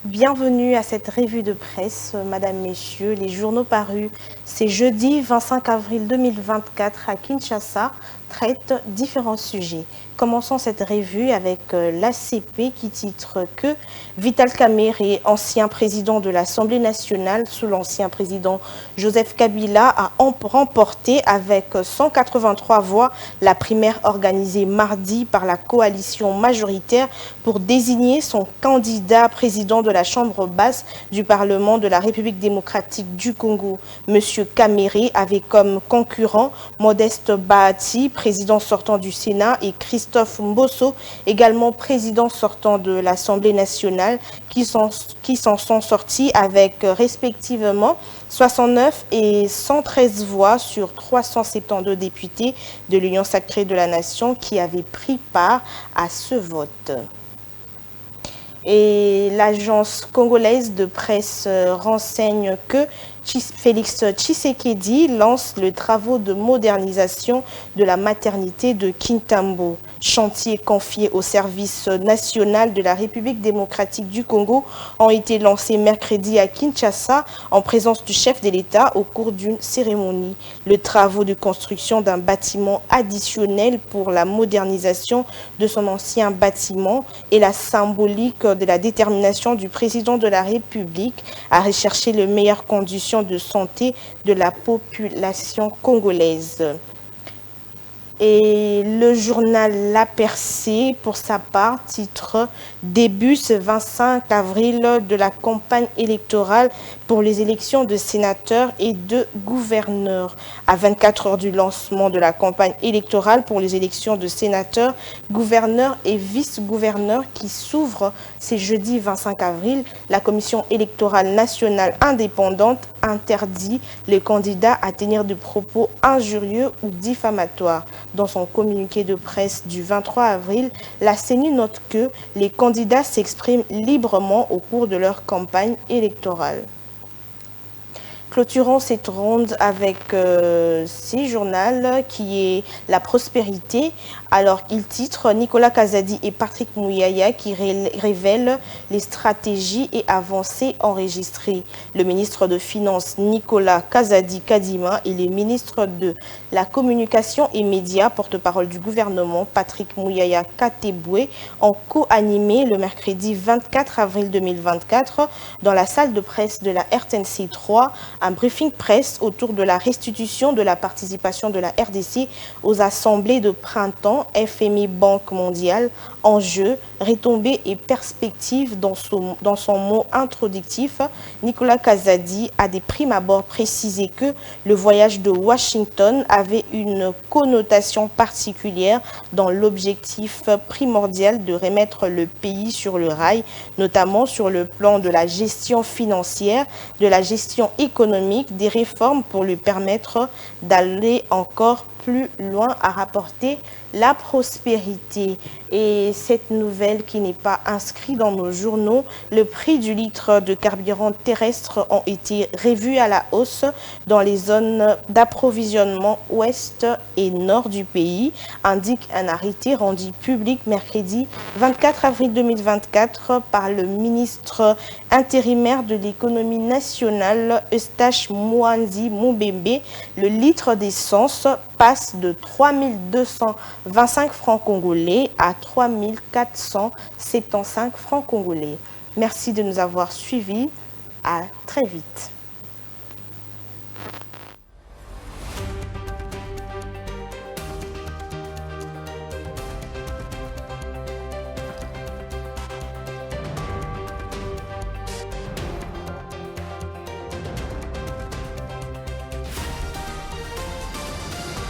Bienvenue à cette revue de presse, Madame, Messieurs. Les journaux parus, c'est jeudi 25 avril 2024 à Kinshasa, traitent différents sujets. Commençons cette revue avec l'ACP qui titre que Vital Kamerhe, ancien président de l'Assemblée nationale sous l'ancien président Joseph Kabila, a remporté avec 183 voix la primaire organisée mardi par la coalition majoritaire pour désigner son candidat président de la Chambre basse du Parlement de la République démocratique du Congo. Monsieur Kamerhe avait comme concurrent Modeste Bahati, président sortant du Sénat, et Christophe Mbosso, également président sortant de l'Assemblée nationale, qui s'en sont sortis avec respectivement 69 et 113 voix sur 372 députés de l'Union sacrée de la nation qui avaient pris part à ce vote. Et l'agence congolaise de presse renseigne que Félix Tshisekedi lance les travaux de modernisation de la maternité de Kintambo. Chantiers confiés au service national de la République démocratique du Congo ont été lancés mercredi à Kinshasa en présence du chef de l'État au cours d'une cérémonie. Les travaux de construction d'un bâtiment additionnel pour la modernisation de son ancien bâtiment et la symbolique de la détermination du président de la République à rechercher les meilleures conditions de santé de la population congolaise. Et le journal La Percée, pour sa part, titre « Début ce 25 avril de la campagne électorale pour les élections de sénateurs et de gouverneurs ». À 24 heures du lancement de la campagne électorale pour les élections de sénateurs, gouverneurs et vice-gouverneurs qui s'ouvrent ce jeudi 25 avril, la Commission électorale nationale indépendante interdit les candidats à tenir des propos injurieux ou diffamatoires. Dans son communiqué de presse du 23 avril, la CENI note que les candidats s'expriment librement au cours de leur campagne électorale. Clôturons cette ronde avec ce journal qui est La Prospérité. Alors, il titre Nicolas Kazadi et Patrick Mouyaya qui révèlent les stratégies et avancées enregistrées. Le ministre de Finances Nicolas Kazadi Kadima et le ministre de la Communication et Médias, porte-parole du gouvernement Patrick Mouyaya Kateboué, ont co-animé le mercredi 24 avril 2024 dans la salle de presse de la RTNC 3 un briefing presse autour de la restitution de la participation de la RDC aux assemblées de printemps FMI Banque mondiale, enjeux, retombées et perspectives. Dans son mot introductif, Nicolas Kazadi a de prime abord précisé que le voyage de Washington avait une connotation particulière dans l'objectif primordial de remettre le pays sur le rail, notamment sur le plan de la gestion financière, de la gestion économique, des réformes pour lui permettre d'aller encore plus loin à rapporter la prospérité. Et cette nouvelle qui n'est pas inscrite dans nos journaux, le prix du litre de carburant terrestre ont été revus à la hausse dans les zones d'approvisionnement ouest et nord du pays, indique un arrêté rendu public mercredi 24 avril 2024 par le ministre intérimaire de l'économie nationale, Eustache Mouanzi Moubembe. Le litre d'essence passe de 3225 francs congolais à 3475 francs congolais. Merci de nous avoir suivis. À très vite.